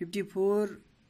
54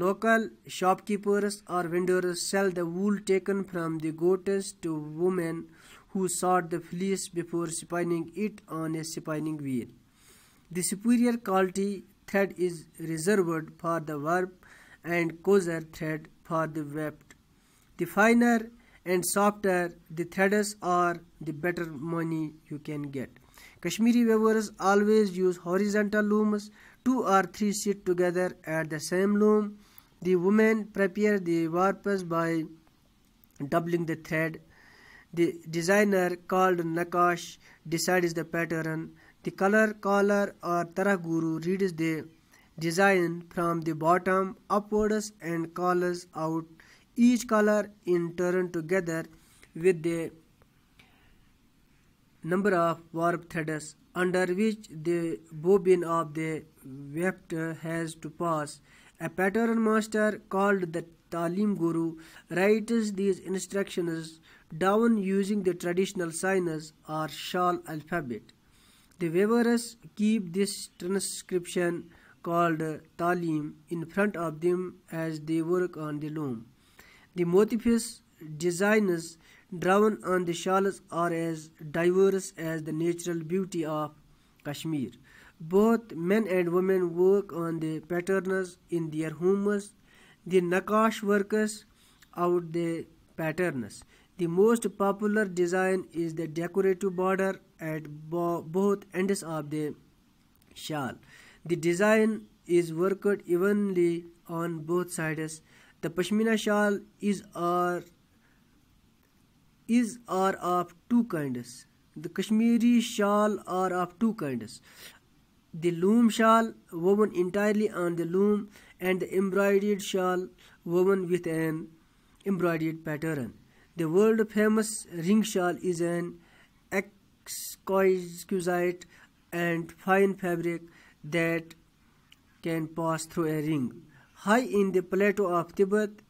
Local shopkeepers or vendors sell the wool taken from the goats to women who sort the fleece before spinning it on a spinning wheel. The superior quality thread is reserved for the warp and coarser thread for the weft. The finer and softer the threads are, the better money you can get. Kashmiri weavers always use horizontal looms. 2 or 3 sit together at the same loom. The women prepare the warps by doubling the thread. The designer, called Nakash, decides the pattern. The color caller or Tarah Guru reads the design from the bottom upwards and calls out each color in turn together with the number of warp threads under which the bobbin of the weft has to pass. A pattern master, called the Talim Guru, writes these instructions down using the traditional signs or shawl alphabet. The weavers keep this transcription, called Talim, in front of them as they work on the loom. The motifs designs drawn on the shawls are as diverse as the natural beauty of Kashmir. Both men and women work on the patterns in their homes. The Nakash works out the patterns. The most popular design is the decorative border at both ends of the shawl. The design is worked evenly on both sides. The Pashmina shawl is of two kinds. The Kashmiri shawl are of two kinds. The loom shawl, woven entirely on the loom, and the embroidered shawl, woven with an embroidered pattern. The world-famous ring shawl is an exquisite and fine fabric that can pass through a ring. High in the plateau of Tibet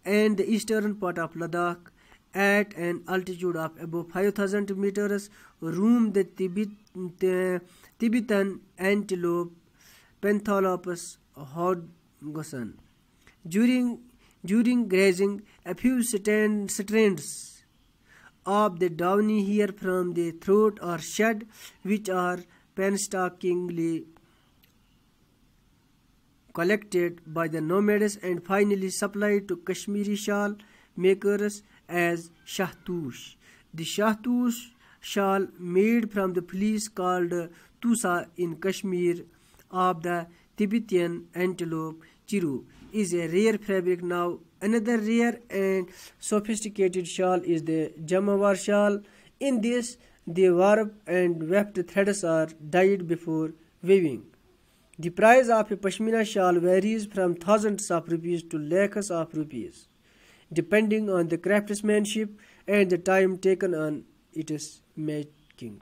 and the eastern part of Ladakh, at an altitude of above 5,000 meters, roam the Tibetan antelope Pantholopus hodgson. During grazing, a few strands of the downy hair from the throat are shed, which are painstakingly collected by the nomads and finally supplied to Kashmiri shawl makers as shahtush. The shahtush shawl, made from the fleece called tusa in Kashmir of the Tibetan antelope chiru, is a rare fabric now. Another rare and sophisticated shawl is the Jamawar shawl. In this, the warp and weft threads are dyed before weaving. The price of a Pashmina shawl varies from thousands of rupees to lakhs of rupees, depending on the craftsmanship and the time taken on its making.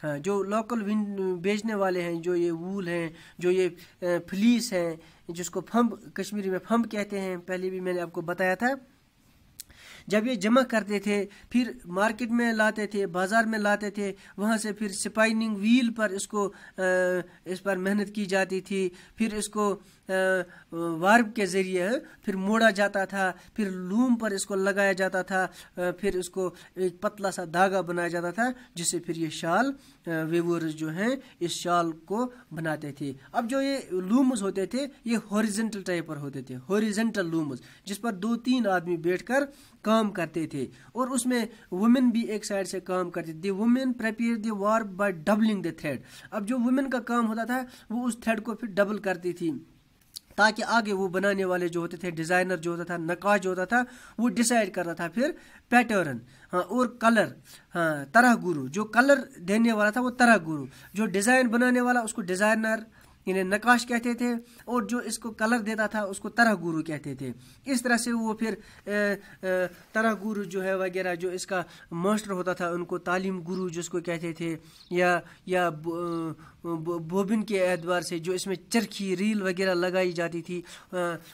ہاں جو local بیچنے والے ہیں، جو یہ وول ہیں، جو یہ فلیس ہیں، جس کو پھمب کشمیری میں پھمب کہتے ہیں، پہلے بھی میں نے آپ کو بتایا تھا، جب یہ جمع کرتے تھے پھر مارکیٹ میں لاتے تھے، بازار میں لاتے تھے، وہاں سے پھر سپائننگ ویل پر اس پر محنت کی جاتی تھی، پھر اس کو وارپ کے ذریعے پھر موڑا جاتا تھا، پھر لوم پر اس کو لگایا جاتا تھا، پھر اس کو ایک پتلا سا دھاگا بنایا جاتا تھا، جس سے پھر یہ شال ویورز جو ہیں اس شال کو بناتے تھے۔ اب جو یہ لومز ہوتے تھے یہ ہاریزنٹل ٹائپ پر ہوتے تھے، ہاریزنٹل لومز، جس پر 2-3 آدمی بیٹھ کر کام کرتے تھے، اور اس میں وومن بھی ایک سائڈ سے کام کرتی تھی۔ Women prepare the warp by doubling the thread. اب جو وومن کا کام ہوتا تھا وہ اس تھریڈ کو پھر ڈبل کرتی تھی، تاکہ آگے وہ بنانے والے جو ہوتے تھے، ڈیزائنر جو ہوتا تھا، نقاش جو ہوتا تھا، وہ ڈیسائیڈ کرتا تھا پھر پیٹرن اور کلر، طرح گرو، جو کلر دینے والا تھا وہ طرح گرو، جو ڈیزائن بنانے والا اس کو ڈیزائنر یعنی نقاش کہتے تھے، اور جو اس کو کلر دیتا تھا اس کو طرح گرو کہتے تھے۔ اس طرح سے وہ پھر طرح گرو جو ہے وغیرہ، جو اس کا ماسٹر ہوتا تھا ان کو تعلیم گرو جس کو کہتے تھے، یا بوبن کے اعتبار سے جو اس میں چرخی ریل وغیرہ لگائی جاتی تھی۔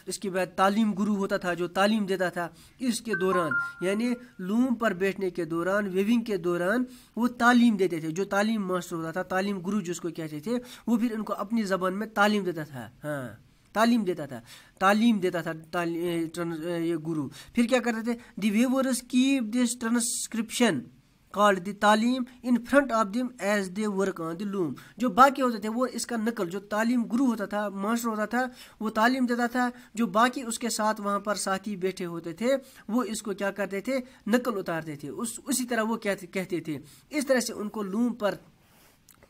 اس کے بعد تعلیم گرو ہوتا تھا جو تعلیم دیتا تھا اس کے دوران، یعنی لوم پر بیٹھنے کے دوران، ویونگ کے دوران وہ تعلیم دیتے تھے۔ جو تعلیم ماسٹر ہوتا تھا، تعلیم گرو جس کو کہتے تھے، وہ پھر ان کو اپنی زبان میں تعلیم دیتا تھا، یہ گرو پھر کیا کرتے تھے، the viewers keep this transcription called دی تعلیم in front of them as they work on the loom۔ جو باقی ہوتے تھے وہ اس کا نقل، جو تعلیم گرو ہوتا تھا، ماسٹر ہوتا تھا، وہ تعلیم دیتا تھا، جو باقی اس کے ساتھ وہاں پر ساتھی بیٹھے ہوتے تھے وہ اس کو کیا کرتے تھے، نقل اتارتے تھے، اسی طرح وہ کہتے تھے۔ اس طرح سے ان کو لوم پر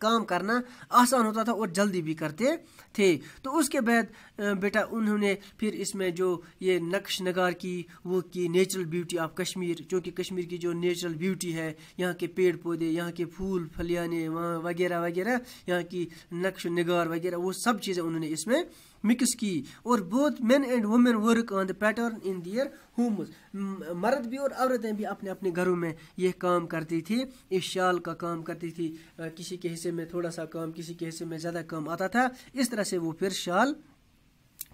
کام کرنا آسان ہوتا تھا اور جلدی بھی کرتے تھے۔ تو اس کے بعد بیٹا انہوں نے پھر اس میں جو یہ نقش نگار کی وہ کی نیچرل بیوٹی آف کشمیر، چونکہ کشمیر کی جو نیچرل بیوٹی ہے، یہاں کے پیڑ پودے، یہاں کے پھول پھلیانے وغیرہ وغیرہ، یہاں کی نقش نگار وغیرہ، وہ سب چیزیں انہوں نے اس میں مکس کی۔ اور both men and women work on the pattern in their homes. مرد بھی اور عورتیں بھی اپنے اپنے گھروں میں یہ کام کرتی تھی، اس شال کا کام کرتی تھی۔ کسی کے حصے میں تھوڑا سا کام، کسی کے حصے میں زیادہ کام آتا تھا، اس طرح سے وہ پھر شال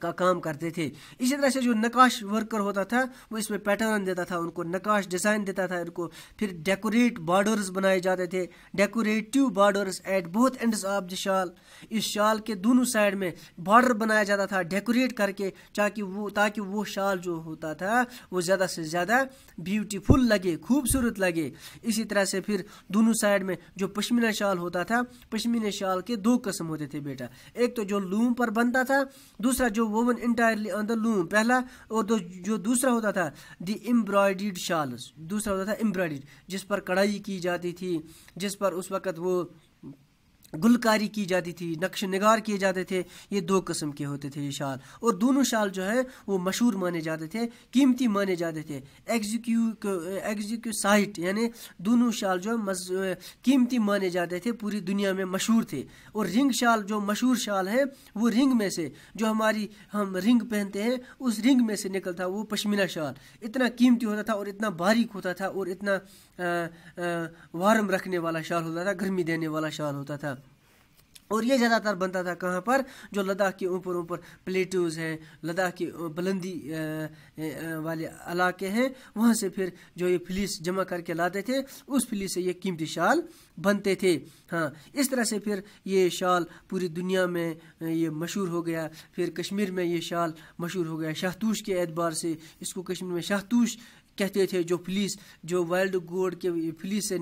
کا کام کرتے تھے۔ اسی طرح سے جو نقاش ورکر ہوتا تھا وہ اس میں پیٹرن دیتا تھا ان کو، نقاش ڈیزائن دیتا تھا ان کو، پھر ڈیکوریٹ بارڈرز بنائے جاتے تھے، decorative borders at both ends of the shawl. اس شال کے دونوں سائڈ میں بارڈر بنایا جاتا تھا ڈیکوریٹ کر کے، تاکہ وہ شال جو ہوتا تھا وہ زیادہ سے زیادہ بیوٹیفل لگے، خوبصورت لگے۔ اسی طرح سے پھر دونوں سائڈ میں جو پشمینہ شال ہوتا تھا، پشمینہ شال کے 2 قسم ہوتے تھے بیٹا، ایک تو جو لوم پر بنتا تھا، دوسرا جو woven entirely on the loom پہلا، اور جو دوسرا ہوتا تھا دی امبرائڈریڈ شالز، دوسرا ہوتا تھا امبرائڈریڈ، جس پر کڑھائی کی جاتی تھی، جس پر اس وقت وہ گلکاری کی جاتی تھی، نقش نگار کیے جاتے تھے۔ یہ 2 قسم کے ہوتے تھے یہ شال، اور دونوں شال جو ہے وہ مشہور مانے جاتے تھے، قیمتی مانے جاتے تھے۔ ایگزیکیو سائٹ یعنی دونوں شال جو قیمتی مانے جاتے تھے، پوری دنیا میں مشہور تھے۔ اور رنگ شال جو مشہور شال ہے، وہ رنگ میں سے جو ہم رنگ پہنتے ہیں اس رنگ میں سے نکلتا، وہ پشمینہ شال اتنا قیمتی ہوتا تھا اور اتنا باریک ہوتا تھا اور اتنا وارم رکھنے والا شال ہوتا تھا، گرمی دینے والا شال ہوتا تھا۔ اور یہ زیادہ تر بنتا تھا کہاں پر، جو لداخ کے اوپر پلیٹوز ہیں، لداخ کی بلندی والے علاقے ہیں، وہاں سے پھر جو یہ فلیس جمع کر کے لاتے تھے، اس فلیس سے یہ قیمتی شال بنتے تھے۔ ہاں اس طرح سے پھر یہ شال پوری دنیا میں یہ مشہور ہو گیا۔ پھر کشمیر میں یہ شال مشہور ہو گیا شاہتوش کے اعتبار سے، اس کو کشمیر میں شاہتوش کہتے تھے۔ جو فلیس، جو وائلڈ گوڈ کے فلیس سے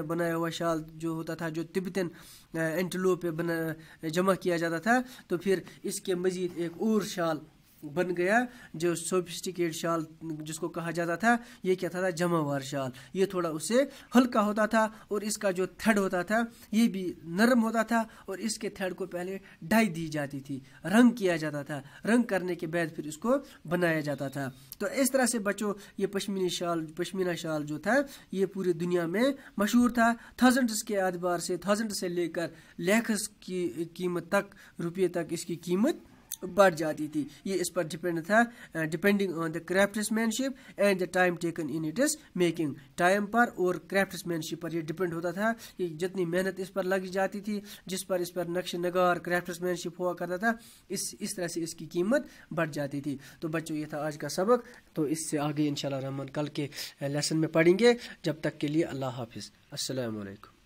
بنایا ہوا شال جو ہوتا تھا، جو تبتن اینٹلوپ پہ جمع کیا جاتا تھا، تو پھر اس کے مزید ایک اور شال بن گیا جو سوفسٹیکیٹ شال جس کو کہا جاتا تھا۔ یہ کیا تھا، جمع وار شال۔ یہ تھوڑا اس سے ہلکا ہوتا تھا، اور اس کا جو تھڈ ہوتا تھا یہ بھی نرم ہوتا تھا، اور اس کے تھڈ کو پہلے ڈائی دی جاتی تھی، رنگ کیا جاتا تھا، رنگ کرنے کے بعد پھر اس کو بنایا جاتا تھا۔ تو اس طرح سے بچوں یہ پشمینہ شال جو تھا یہ پوری دنیا میں مشہور تھا۔ تھاؤزنڈز کے اعتبار سے، تھاؤزنڈ سے لے کر لیکھز کی قیمت تک، روپیے تک اس کی قیمت بڑھ جاتی تھی. یہ اس پر ڈپینڈ تھا depending on the craftsmanship and the time taken in it is making. Time پر اور کرافٹس مین شپ پر یہ ڈپینڈ ہوتا تھا کہ جتنی محنت اس پر لگ جاتی تھی, جس پر اس پر نقش نگار کرافٹس مین شپ ہوا کرتا تھا, اس طرح سے اس کی قیمت بڑھ جاتی تھی. تو بچوں یہ تھا آج کا سبق. تو اس سے آگے انشاءاللہ رحمان کل کے لیسن میں پڑھیں گے. جب تک کے لیے اللہ حافظ. السلام علیکم.